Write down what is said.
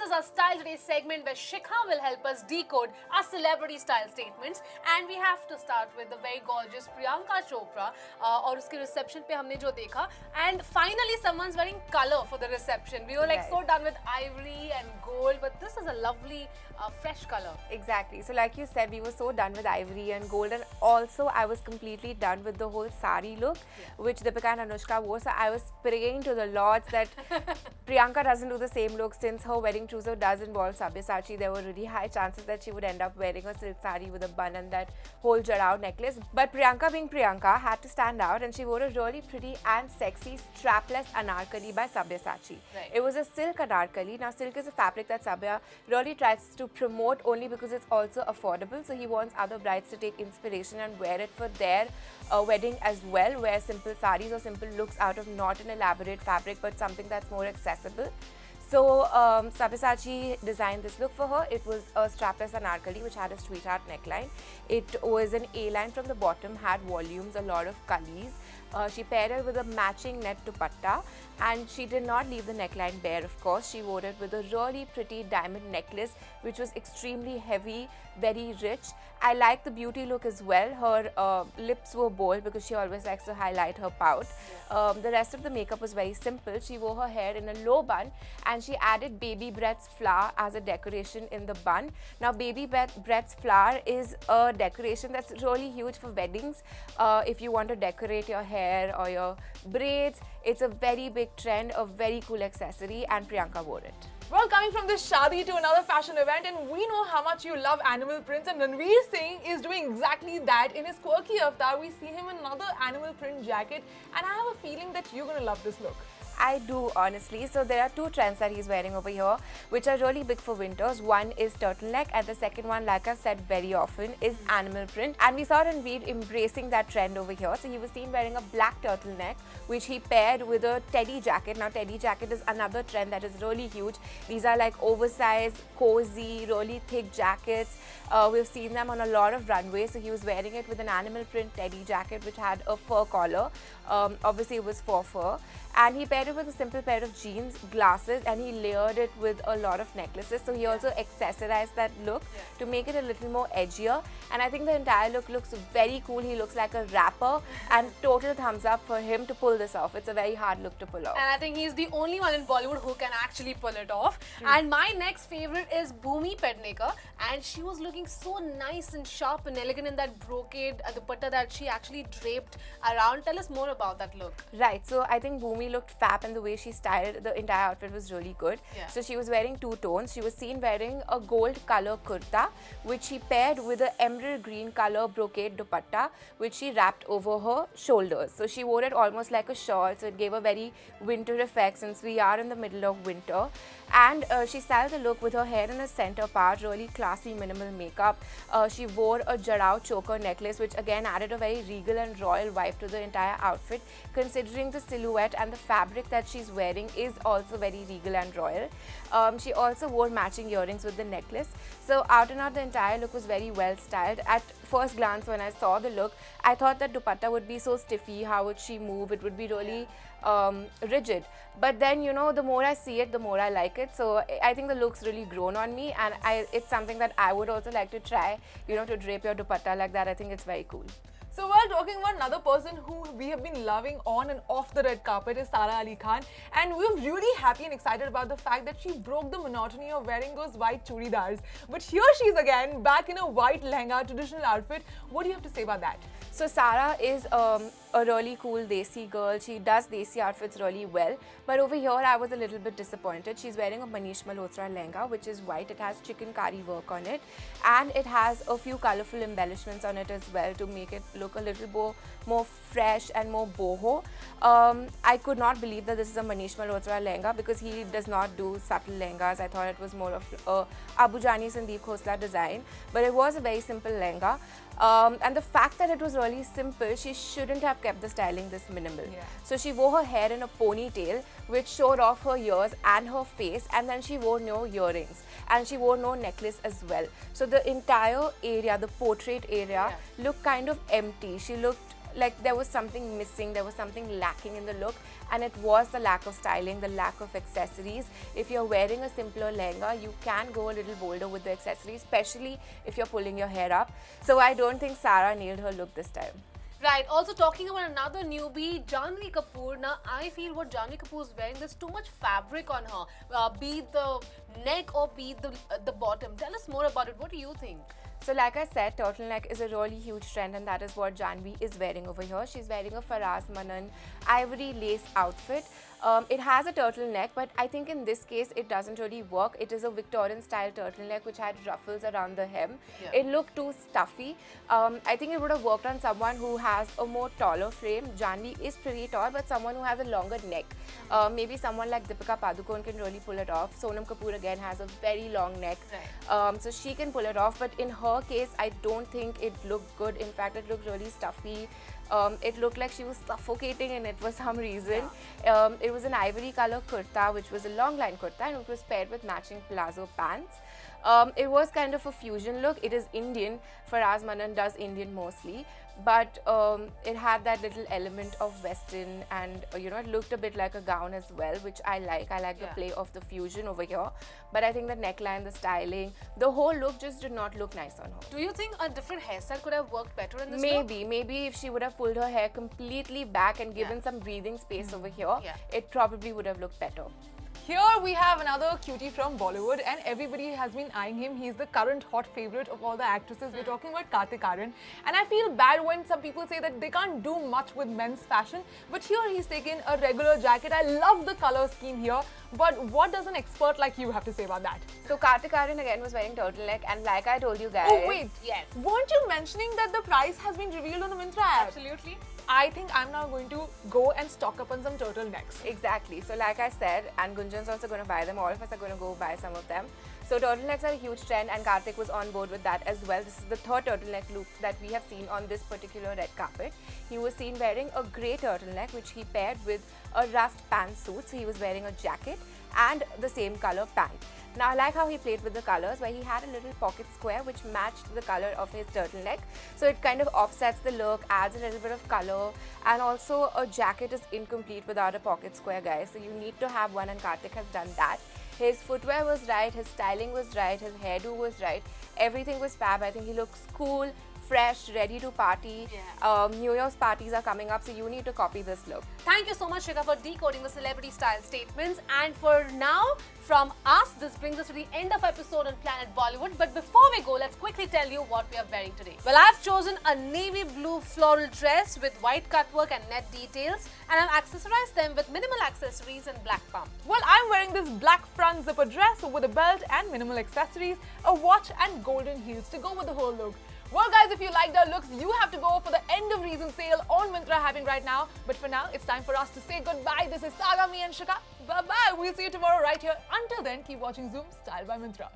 is our Style Today segment where Shikha will help us decode our celebrity style statements. And we have to start with the very gorgeous Priyanka Chopra. और उसके reception पे हमने जो देखा. And finally someone's wearing color for the reception. We were like so done with ivory and gold, but this is a lovely fresh color. Exactly. So like you said, we were so done with ivory and gold, and also I was completely done with the whole sari look, which Deepika and Anushka wore. So I was praying to the Lords that Priyanka doesn't do the same look, since her wedding trousseau does involve Sabyasachi. There were really high chances that she would end up wearing a silk sari with a bun and that whole jarao necklace. But Priyanka, being Priyanka, had to stand out, and she wore a really pretty and sexy strapless anarkali by Sabyasachi. Right. It was a silk anarkali. Now silk is a fabric that Sabya really tries to promote only because it's also affordable. So he wants other brides to take inspiration and wear it for their wedding as well, wear simple saris or simple looks out of not an elaborate fabric but something that's more accessible. So Sabyasachi designed this look for her. It was a strapless anarkali which had a sweetheart neckline. It was an A-line from the bottom, had volumes, a lot of kalis. She paired it with a matching net dupatta, and she did not leave the neckline bare, of course. She wore it with a really pretty diamond necklace which was extremely heavy, very rich. I like the beauty look as well. Her lips were bold because she always likes to highlight her pout. The rest of the makeup was very simple. She wore her hair in a low bun, and she added baby breath's flower as a decoration in the bun. Now baby breath's flower is a decoration that's really huge for weddings. If you want to decorate your hair or your braids, it's a very big trend, a very cool accessory, and Priyanka wore it. Well, coming from this shadi to another fashion event, and we know how much you love animal prints, and Ranveer Singh is doing exactly that. In his quirky avatar, we see him in another animal print jacket, and I have a feeling that you're going to love this look. I do, honestly. So there are two trends that he's wearing over here which are really big for winters. One is turtleneck, and the second one, like I've said very often, is animal print. And we saw Ranveer embracing that trend over here. So he was seen wearing a black turtleneck which he paired with a teddy jacket. Now teddy jacket is another trend that is really huge. These are like oversized, cozy, really thick jackets. We've seen them on a lot of runways. So he was wearing it with an animal print teddy jacket which had a fur collar. Obviously it was fur. And he paired it with a simple pair of jeans, glasses, and he layered it with a lot of necklaces. So he also accessorized that look to make it a little more edgier. And I think the entire look looks very cool. He looks like a rapper, and total thumbs up for him to pull this off. It's a very hard look to pull off. And I think he's the only one in Bollywood who can actually pull it off. And my next favorite is Bhumi Pednekar, and she was looking so nice and sharp and elegant in that brocade dupatta that she actually draped around. Tell us more about that look. Right, so I think Bhumi looked fab, and the way she styled the entire outfit was really good. So she was wearing two tones. She was seen wearing a gold color kurta which she paired with an emerald green color brocade dupatta which she wrapped over her shoulders. So she wore it almost like a shawl, so it gave a very winter effect since we are in the middle of winter. And she styled the look with her hair in a center part, really classy minimal makeup. She wore a jarao choker necklace which again added a very regal and royal vibe to the entire outfit, considering the silhouette and the fabric that she's wearing is also very regal and royal. She also wore matching earrings with the necklace. So out and out the entire look was very well styled. At first glance when I saw the look, I thought that dupatta would be so stiffy. How would she move? It would be really rigid. But then, you know, the more I see it, the more I like it. So I think the look's really grown on me, and it's something that I would also like to try, you know, to drape your dupatta like that. I think it's very cool. So we're talking about another person who we have been loving on and off the red carpet is Sara Ali Khan, and we're really happy and excited about the fact that she broke the monotony of wearing those white churidars. But here she's again back in a white lehenga traditional outfit. What do you have to say about that? So Sara is a really cool desi girl. She does desi outfits really well. But over here I was a little bit disappointed. She's wearing a Manish Malhotra lehenga which is white. It has chikankari work on it, and it has a few colorful embellishments on it as well to make it look a little more fresh and more boho. I could not believe that this is a Manish Malhotra lehenga because he does not do subtle lehengas. I thought it was more of a Abu Jani Sandeep Khosla design, but it was a very simple lehenga. And the fact that it was really simple, she shouldn't have kept the styling this minimal. So she wore her hair in a ponytail which showed off her ears and her face, and then she wore no earrings and she wore no necklace as well. So the entire area, the portrait area, looked kind of empty. She looked like there was something missing, there was something lacking in the look, and it was the lack of styling, the lack of accessories. If you're wearing a simpler lehenga, you can go a little bolder with the accessories, especially if you're pulling your hair up. So I don't think Sara nailed her look this time. Right, also talking about another newbie, Janhvi Kapoor. Now, I feel what Janhvi Kapoor is wearing, there's too much fabric on her, be it the neck or be it the bottom. Tell us more about it. What do you think? So like I said, turtleneck is a really huge trend, and that is what Janhvi is wearing over here. She's wearing a Faraz Manan ivory lace outfit. It has a turtleneck, but I think in this case it doesn't really work. It is a Victorian style turtleneck which had ruffles around the hem. Yeah. It looked too stuffy. I think it would have worked on someone who has a more taller frame. Janhvi is pretty tall, but someone who has a longer neck. Maybe someone like Deepika Padukone can really pull it off. Sonam Kapoor again has a very long neck. Right. So she can pull it off, but in her case, I don't think it looked good. In fact, it looked really stuffy. It looked like she was suffocating in it for some reason. Yeah. It was an ivory color kurta, which was a long line kurta, and it was paired with matching palazzo pants. It was kind of a fusion look. It is Indian. Faraz Manan does Indian mostly, but it had that little element of Western, and you know, it looked a bit like a gown as well, which I like. I like the play of the fusion over here, but I think the neckline, the styling, the whole look just did not look nice on her. Do you think a different hairstyle could have worked better in this look? Maybe if she would have pulled her hair completely back and given some breathing space over here, it probably would have looked better. Here we have another cutie from Bollywood, and everybody has been eyeing him. He's the current hot favorite of all the actresses. We're talking about Kartik Aaryan, and I feel bad when some people say that they can't do much with men's fashion, but here he's taken a regular jacket. I love the color scheme here, but what does an expert like you have to say about that? So Kartik Aaryan again was wearing turtleneck, and like I told you guys... Oh wait, Yes. Weren't you mentioning that the price has been revealed on the Myntra app? Absolutely. I think I'm now going to go and stock up on some turtlenecks. Exactly. So like I said, and Gunjan's also going to buy them. All of us are going to go buy some of them. So turtlenecks are a huge trend, and Kartik was on board with that as well. This is the third turtleneck look that we have seen on this particular red carpet. He was seen wearing a grey turtleneck, which he paired with a rust pantsuit. So he was wearing a jacket and the same color pant. Now I like how he played with the colors, where he had a little pocket square which matched the color of his turtleneck. So it kind of offsets the look, adds a little bit of color, and also a jacket is incomplete without a pocket square, guys. So you need to have one, and Kartik has done that. His footwear was right, his styling was right, his hairdo was right. Everything was fab. I think he looks cool, fresh, ready to party. New Year's parties are coming up, so you need to copy this look. Thank you so much, Shikha, for decoding the celebrity style statements. And for now, from us, this brings us to the end of episode on Planet Bollywood. But before we go, let's quickly tell you what we are wearing today. Well, I've chosen a navy blue floral dress with white cutwork and net details, and I've accessorized them with minimal accessories and black pump. Well, I'm wearing this black front zipper dress with a belt and minimal accessories, a watch and golden heels to go with the whole look. Well guys, if you liked our looks, you have to go for the end of reason sale on Myntra happening right now. But for now, it's time for us to say goodbye. This is Saga, me and Shikha. Bye-bye. We'll see you tomorrow right here. Until then, keep watching Zoom Style by Myntra.